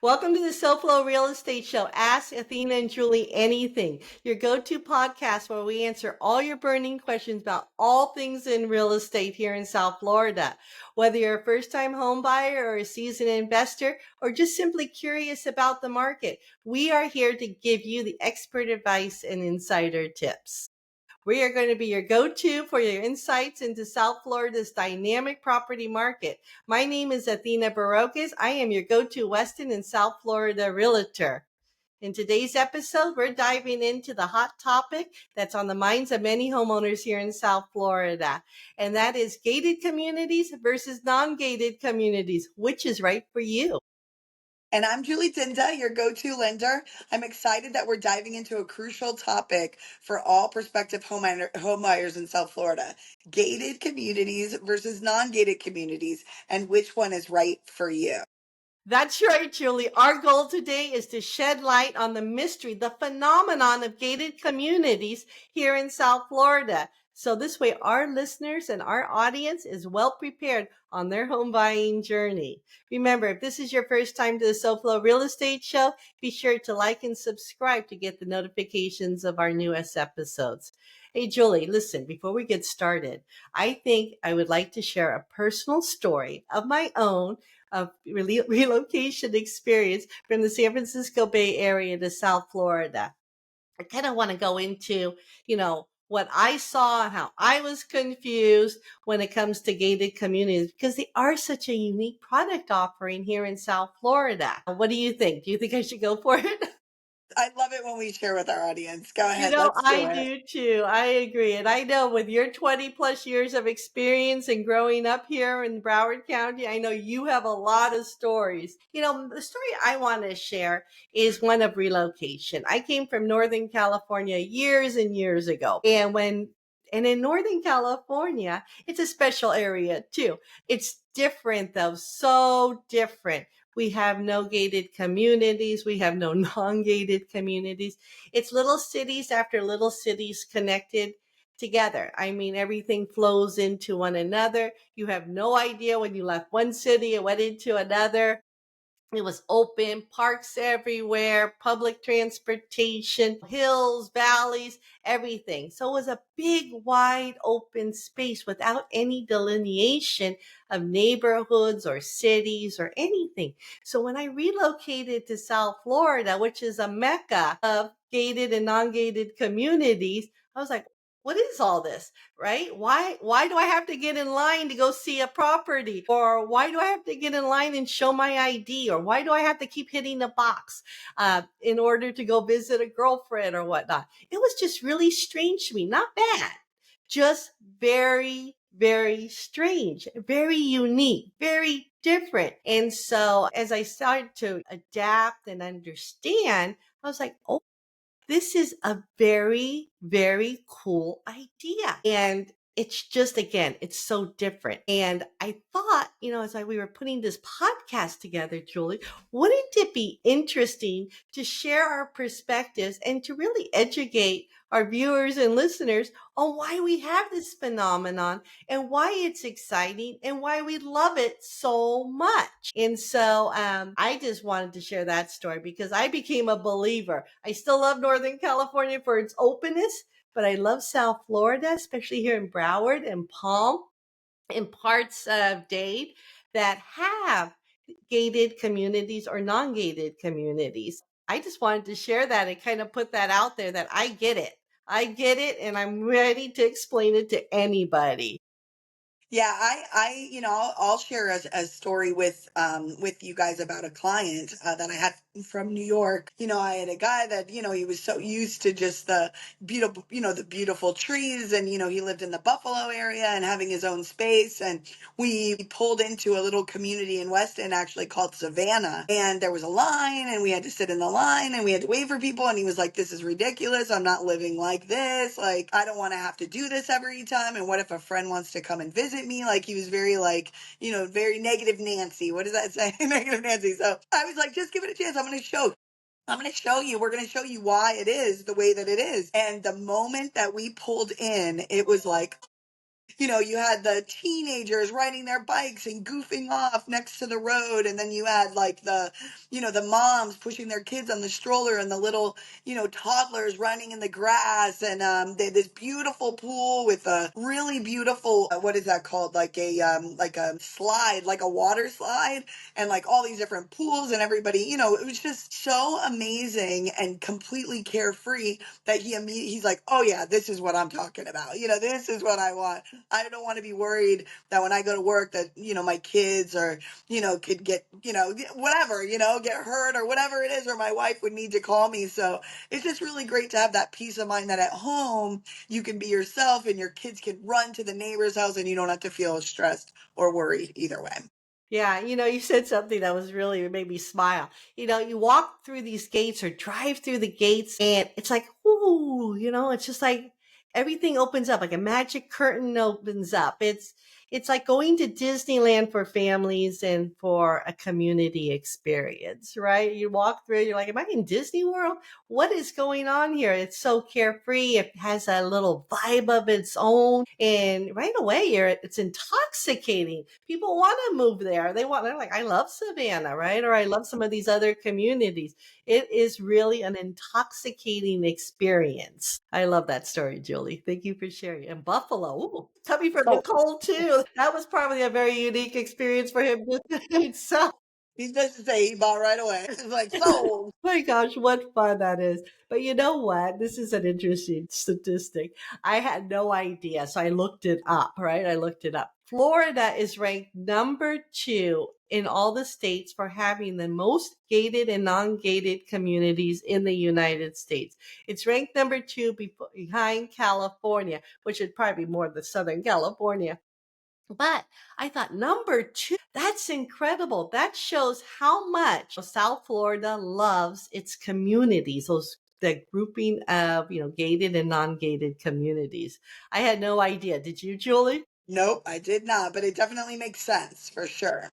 Welcome to the SoFlo Real Estate Show. Ask Athena and Julie anything. Your go-to podcast where we answer all your burning questions about all things in real estate here in South Florida. Whether you're a first-time home buyer or a seasoned investor or just simply curious about the market, we are here to give you the expert advice and insider tips. We are going to be your go-to for your insights into South Florida's dynamic property market. My name is Athena Barocas. I am your go-to Weston and South Florida realtor. In today's episode, we're diving into the hot topic that's on the minds of many homeowners here in South Florida, and that is gated communities versus non-gated communities. Which is right for you? And I'm Julie Dinda, your go-to lender. I'm excited that we're diving into a crucial topic for all prospective homebuyers in South Florida. Gated communities versus non-gated communities, and which one is right for you. That's right, Julie. Our goal today is to shed light on the mystery, the phenomenon of gated communities here in South Florida. So this way our listeners and our audience is well prepared on their home buying journey. Remember, if this is your first time to the SoFlo Real Estate Show, be sure to like and subscribe to get the notifications of our newest episodes. Hey, Julie, listen, before we get started, I think I would like to share a personal story of my own of relocation experience from the San Francisco Bay Area to South Florida. I kind of want to go into, what I saw and how I was confused when it comes to gated communities because they are such a unique product offering here in South Florida. What do you think? Do you think I should go for it? I love it when we share with our audience. Go ahead, let's do I it. do too. I agree. And I know with your 20 plus years of experience and growing up here in Broward County, I know you have a lot of stories. The story I want to share is one of relocation. I came from Northern California years and years ago. And in Northern California, it's a special area too. It's different though, so different. We have no gated communities. We have no non-gated communities. It's little cities after little cities connected together. I mean, everything flows into one another. You have no idea when you left one city and went into another. It was open, parks everywhere, public transportation, hills, valleys, everything. So it was a big, wide open space without any delineation of neighborhoods or cities or anything. So when I relocated to South Florida, which is a mecca of gated and non-gated communities, I was like, what is all this, right? Why do I have to get in line to go see a property? Or why do I have to get in line and show my ID? Or why do I have to keep hitting the box in order to go visit a girlfriend or whatnot? It was just really strange to me. Not bad, just very, very strange, very unique, very different. And so as I started to adapt and understand, I was like, oh, this is a very, very cool idea. And it's just, again, it's so different. And I thought, as we were putting this podcast together, Julie, wouldn't it be interesting to share our perspectives and to really educate our viewers and listeners on why we have this phenomenon and why it's exciting and why we love it so much. And so I just wanted to share that story because I became a believer. I still love Northern California for its openness, but I love South Florida, especially here in Broward and Palm and parts of Dade that have gated communities or non-gated communities. I just wanted to share that and kind of put that out there that I get it. I get it, and I'm ready to explain it to anybody. Yeah, I'll share a story with you guys about a client that I had from New York. I had a guy that, he was so used to just the beautiful trees, and, he lived in the Buffalo area and having his own space. And we pulled into a little community in Weston actually called Savannah. And there was a line, and we had to sit in the line, and we had to wait for people. And he was like, this is ridiculous. I'm not living like this. Like, I don't want to have to do this every time. And what if a friend wants to come and visit me? Like, he was very very negative Nancy. What does that say? Negative Nancy. So I was like, just give it a chance. I'm going to show you. We're going to show you why it is the way that it is. And the moment that we pulled in, it was like, You had the teenagers riding their bikes and goofing off next to the road. And then you had like the moms pushing their kids on the stroller and the little, toddlers running in the grass. And they had this beautiful pool with a really beautiful, what is that called? Like a slide, like a water slide, and like all these different pools and everybody, it was just so amazing and completely carefree that he's like, oh yeah, this is what I'm talking about. This is what I want. I don't want to be worried that when I go to work that, my kids or, could get, whatever, get hurt or whatever it is, or my wife would need to call me. So it's just really great to have that peace of mind that at home you can be yourself and your kids can run to the neighbor's house and you don't have to feel stressed or worried either way. Yeah, you said something that was really made me smile. You walk through these gates or drive through the gates, and it's like, ooh, it's just like everything opens up, like a magic curtain opens up. It's like going to Disneyland for families and for a community experience, right? You walk through, you're like, am I in Disney World? What is going on here? It's so carefree. It has a little vibe of its own, and right away, it's intoxicating. People want to move there. They're like, I love Savannah, right? Or I love some of these other communities. It is really an intoxicating experience. I love that story, Julie. Thank you for sharing. And Buffalo, ooh, coming from So Nicole too. That was probably a very unique experience for him himself. he's just to say he bought right away. It's like, sold. My gosh, what fun that is. But you know what? This is an interesting statistic. I had no idea. So I looked it up, right? I looked it up. Florida is ranked number 2 in all the states for having the most gated and non-gated communities in the United States. It's ranked number 2 behind California, which would probably be more the Southern California. But I thought number 2, that's incredible. That shows how much South Florida loves its communities, the grouping of, gated and non-gated communities. I had no idea. Did you, Julie? Nope, I did not, but it definitely makes sense for sure.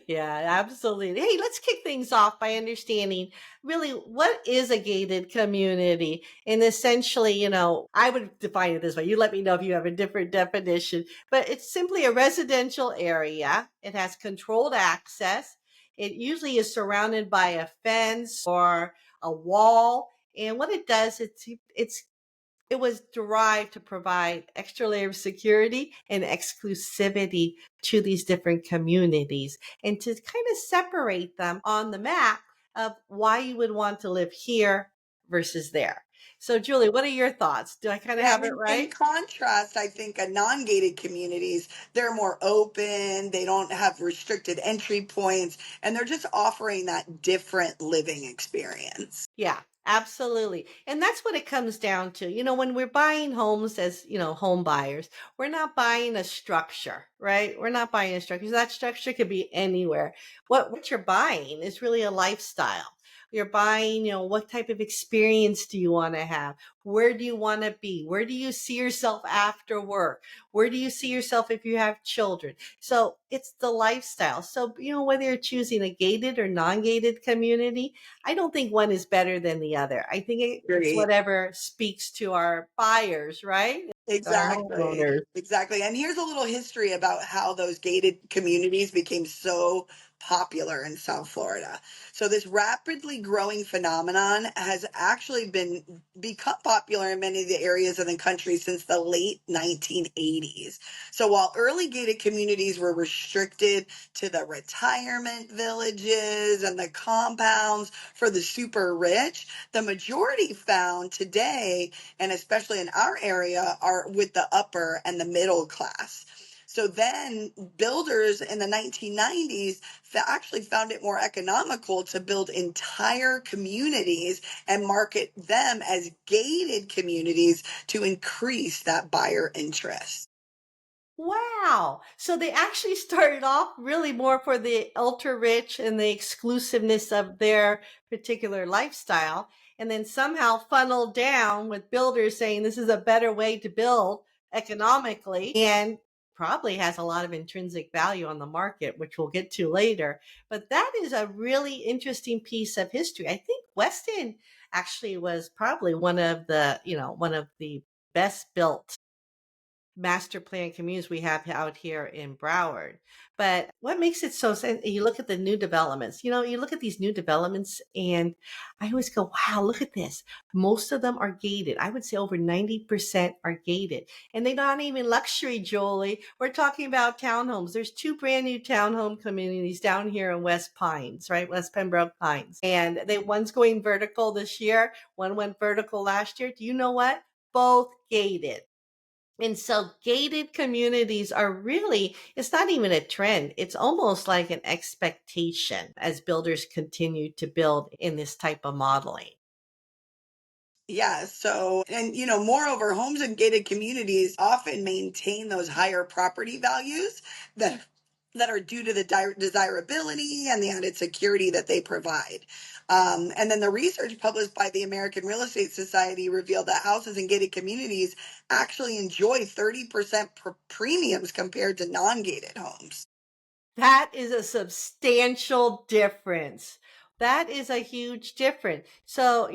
Yeah, absolutely. Hey, let's kick things off by understanding really what is a gated community. And essentially, I would define it this way. You let me know if you have a different definition, but it's simply a residential area. It has controlled access. It usually is surrounded by a fence or a wall. And what it does, it was derived to provide extra layer of security and exclusivity to these different communities and to kind of separate them on the map of why you would want to live here versus there. So, Julie, what are your thoughts? Do I kind of Yeah, have and it in right? contrast, I think non-gated communities, they're more open, they don't have restricted entry points, and they're just offering that different living experience. Yeah, absolutely. And that's what it comes down to. When we're buying homes as, home buyers, we're not buying a structure, right? We're not buying a structure. That structure could be anywhere. What you're buying is really a lifestyle. You're buying, what type of experience do you want to have? Where do you want to be? Where do you see yourself after work? Where do you see yourself if you have children? So it's the lifestyle. So, whether you're choosing a gated or non-gated community, I don't think one is better than the other. I think it's Great. whatever speaks to our buyers, right? Our Exactly. homeowners. Exactly. And here's a little history about how those gated communities became so popular in South Florida. So this rapidly growing phenomenon has actually become popular in many of the areas of the country since the late 1980s. So while early gated communities were restricted to the retirement villages and the compounds for the super rich, the majority found today, and especially in our area, are with the upper and the middle class. So then builders in the 1990s actually found it more economical to build entire communities and market them as gated communities to increase that buyer interest. Wow. So they actually started off really more for the ultra rich and the exclusiveness of their particular lifestyle, and then somehow funneled down with builders saying this is a better way to build economically and probably has a lot of intrinsic value on the market, which we'll get to later. But that is a really interesting piece of history. I think Weston actually was probably one of the best built master plan communities we have out here in Broward. But what makes it so, you look at the new developments, you look at these new developments and I always go, wow, look at this. Most of them are gated. I would say over 90% are gated. And they're not even luxury, Jolie. We're talking about townhomes. There's two brand new townhome communities down here in West Pines, right? West Pembroke Pines. And one's going vertical this year. One went vertical last year. Do you know what? Both gated. And so gated communities are really, it's not even a trend. It's almost like an expectation as builders continue to build in this type of modeling. Yeah. So, and moreover, homes in gated communities often maintain those higher property values that are due to the desirability and the added security that they provide. And then the research published by the American Real Estate Society revealed that houses in gated communities actually enjoy 30% premiums compared to non-gated homes. That is a substantial difference. That is a huge difference. So,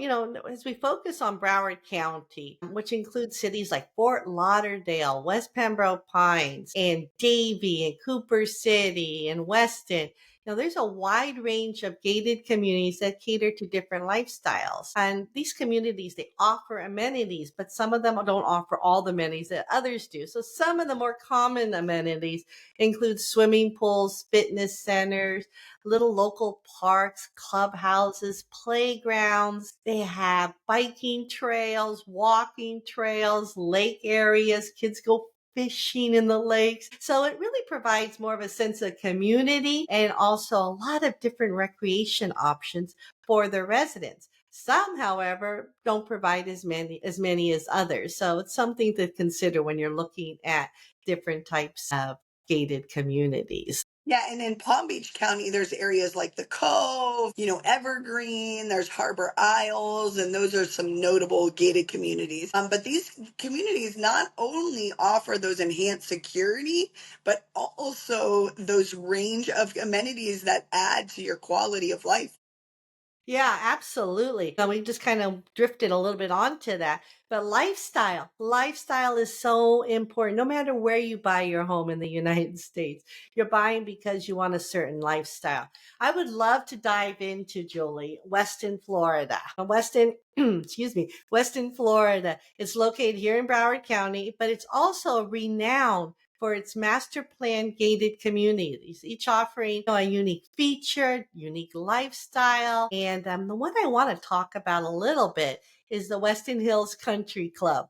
as we focus on Broward County, which includes cities like Fort Lauderdale, West Pembroke Pines, and Davie, and Cooper City, and Weston, there's a wide range of gated communities that cater to different lifestyles. And these communities, they offer amenities, but some of them don't offer all the amenities that others do. So some of the more common amenities include swimming pools, fitness centers, little local parks, clubhouses, playgrounds. They have biking trails, walking trails, lake areas. Kids go fishing in the lakes. So it really provides more of a sense of community and also a lot of different recreation options for the residents. Some, however, don't provide as many as others. So it's something to consider when you're looking at different types of gated communities. Yeah, and in Palm Beach County, there's areas like the Cove, Evergreen, there's Harbor Isles, and those are some notable gated communities. But these communities not only offer those enhanced security, but also those range of amenities that add to your quality of life. Yeah, absolutely. We just kind of drifted a little bit onto that. But lifestyle is so important. No matter where you buy your home in the United States, you're buying because you want a certain lifestyle. I would love to dive into, Julie, Weston, Florida. Weston, excuse me, Weston, Florida. It's located here in Broward County, but it's also renowned for its master plan gated communities, each offering a unique feature, unique lifestyle. And the one I want to talk about a little bit is the Weston Hills Country Club.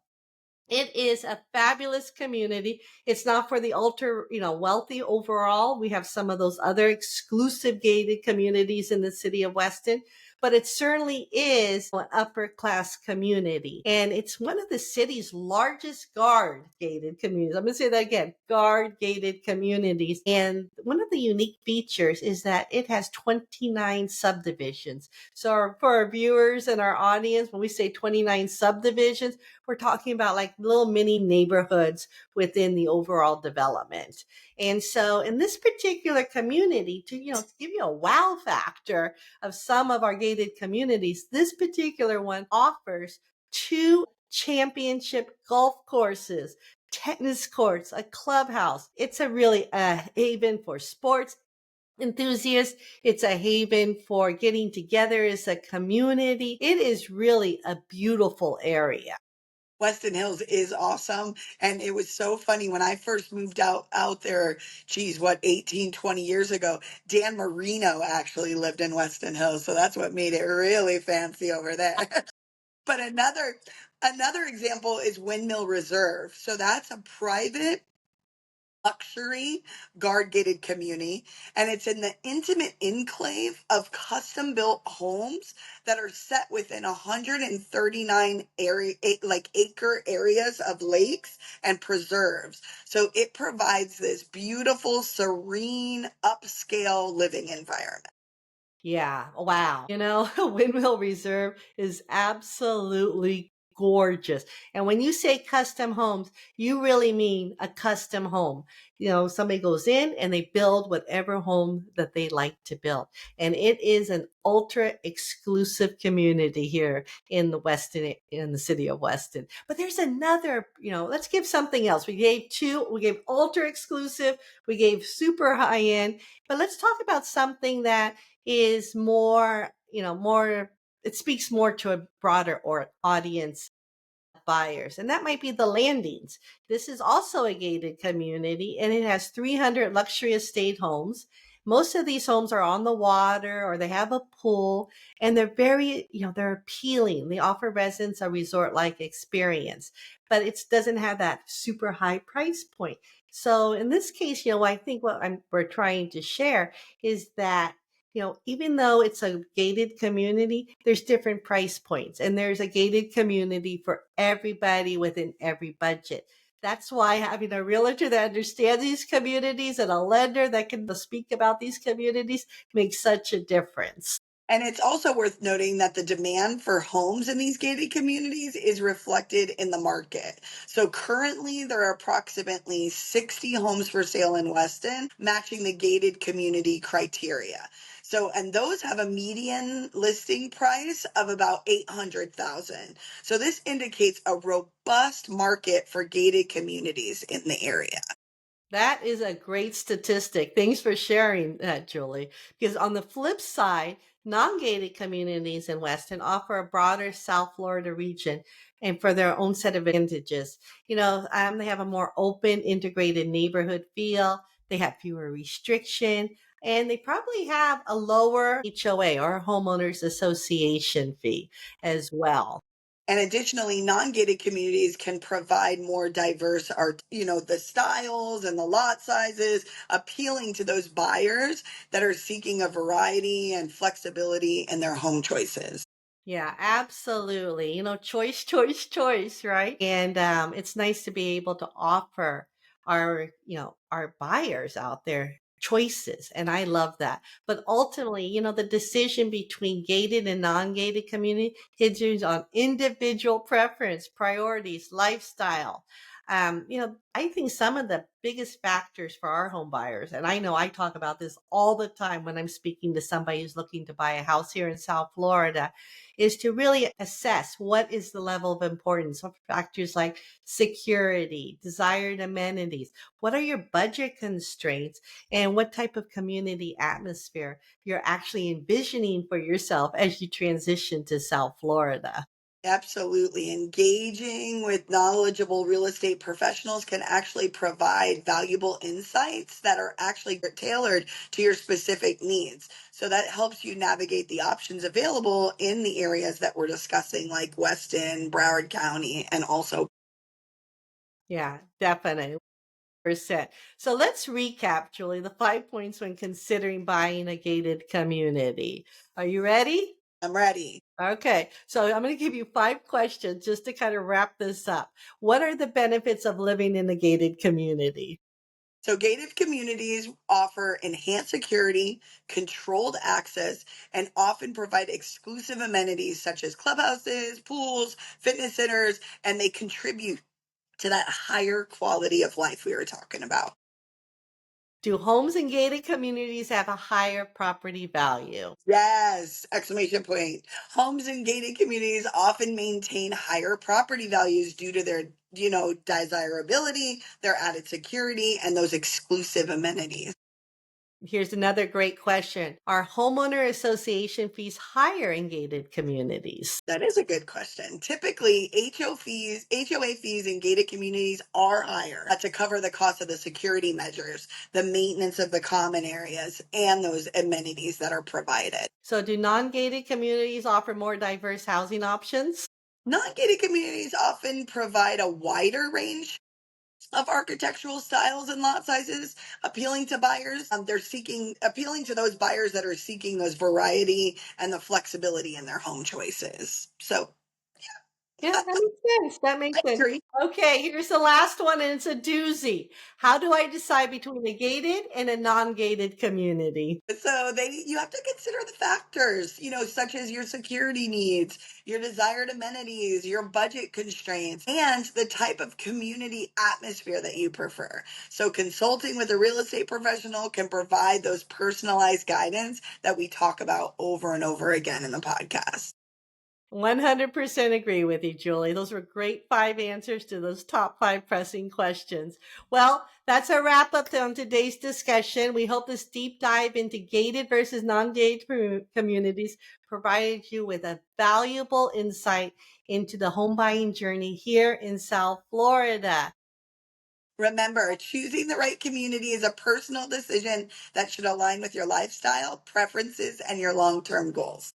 It is a fabulous community. It's not for the ultra, wealthy overall. We have some of those other exclusive gated communities in the city of Weston, but it certainly is an upper class community. And it's one of the city's largest guard gated communities. I'm going to say that again, guard gated communities. And one of the unique features is that it has 29 subdivisions. So for our viewers and our audience, when we say 29 subdivisions, we're talking about like little mini neighborhoods within the overall development. And so in this particular community, to give you a wow factor of some of our gated communities, this particular one offers two championship golf courses, tennis courts, a clubhouse. It's a really a haven for sports enthusiasts. It's a haven for getting together as a community. It is really a beautiful area. Weston Hills is awesome. And it was so funny when I first moved out there, geez, what, 18, 20 years ago, Dan Marino actually lived in Weston Hills. So that's what made it really fancy over there. But another example is Windmill Reserve. So that's a private luxury guard gated community, and it's in the intimate enclave of custom built homes that are set within 139 acre areas of lakes and preserves. So it provides this beautiful, serene, upscale living environment. Yeah. Wow. Windmill Reserve is absolutely gorgeous. And when you say custom homes, you really mean a custom home. Somebody goes in and they build whatever home that they like to build. And it is an ultra exclusive community here in the city of Weston. But there's another, let's give something else. We gave ultra exclusive, we gave super high end, but let's talk about something that is more, it speaks more to a broader audience buyers, and that might be the landings. This is also a gated community, and it has 300 luxury estate homes. Most of these homes are on the water or they have a pool, and they're very, they're appealing. They offer residents a resort like experience, but it doesn't have that super high price point. So in this case, I think we're trying to share is that even though it's a gated community, there's different price points and there's a gated community for everybody within every budget. That's why having a realtor that understands these communities and a lender that can speak about these communities makes such a difference. And it's also worth noting that the demand for homes in these gated communities is reflected in the market. So currently, there are approximately 60 homes for sale in Weston, matching the gated community criteria. So, and those have a median listing price of about 800,000. So this indicates a robust market for gated communities in the area. That is a great statistic. Thanks for sharing that, Julie. Because on the flip side, non-gated communities in Weston offer a broader South Florida region and for their own set of advantages. They have a more open, integrated neighborhood feel. They have fewer restriction, and they probably have a lower HOA or homeowners association fee as well. And additionally, non-gated communities can provide more diverse art, the styles and the lot sizes, appealing to those buyers that are seeking a variety and flexibility in their home choices. Yeah, absolutely. Choice, choice, choice, right? And it's nice to be able to offer our buyers out there choices. And I love that. But ultimately, the decision between gated and non-gated community hinges on individual preference, priorities, lifestyle. I think some of the biggest factors for our home buyers, and I know I talk about this all the time when I'm speaking to somebody who's looking to buy a house here in South Florida, is to really assess what is the level of importance of factors like security, desired amenities, what are your budget constraints, and what type of community atmosphere you're actually envisioning for yourself as you transition to South Florida. Absolutely. Engaging with knowledgeable real estate professionals can actually provide valuable insights that are actually tailored to your specific needs. So that helps you navigate the options available in the areas that we're discussing, like Weston, Broward County, and also. Yeah, definitely. Percent. So let's recap, Julie, the 5 points when considering buying a gated community. Are you ready? I'm ready. Okay, so I'm going to give you 5 questions just to kind of wrap this up. What are the benefits of living in a gated community? So, gated communities offer enhanced security, controlled access, and often provide exclusive amenities such as clubhouses, pools, fitness centers, and they contribute to that higher quality of life we were talking about. Do homes in gated communities have a higher property value? Yes, exclamation point. Homes in gated communities often maintain higher property values due to their, desirability, their added security, and those exclusive amenities. Here's another great question. Are homeowner association fees higher in gated communities? That is a good question. Typically, HOA fees in gated communities are higher to cover the cost of the security measures, the maintenance of the common areas, and those amenities that are provided. So, do non gated communities offer more diverse housing options? Non-gated communities often provide a wider range of architectural styles and lot sizes, appealing to buyers. Appealing to those buyers that are seeking those variety and the flexibility in their home choices. So, Yeah, that makes sense. That makes I sense. agree. Okay, here's the last one, and it's a doozy. How do I decide between a gated and a non-gated community? So you have to consider the factors, such as your security needs, your desired amenities, your budget constraints, and the type of community atmosphere that you prefer. So consulting with a real estate professional can provide those personalized guidance that we talk about over and over again in the podcast. 100% agree with you, Julie. Those were great 5 answers to those top 5 pressing questions. Well, that's a wrap up on today's discussion. We hope this deep dive into gated versus non-gated communities provided you with a valuable insight into the home buying journey here in South Florida. Remember, choosing the right community is a personal decision that should align with your lifestyle, preferences, and your long term goals.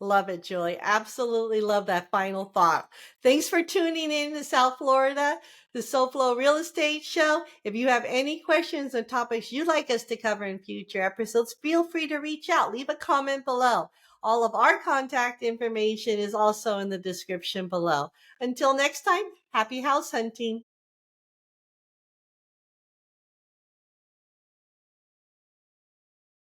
Love it, Julie. Absolutely love that final thought. Thanks for tuning in to South Florida, the SoFlo Real Estate Show. If you have any questions or topics you'd like us to cover in future episodes, feel free to reach out. Leave a comment below. All of our contact information is also in the description below. Until next time, happy house hunting.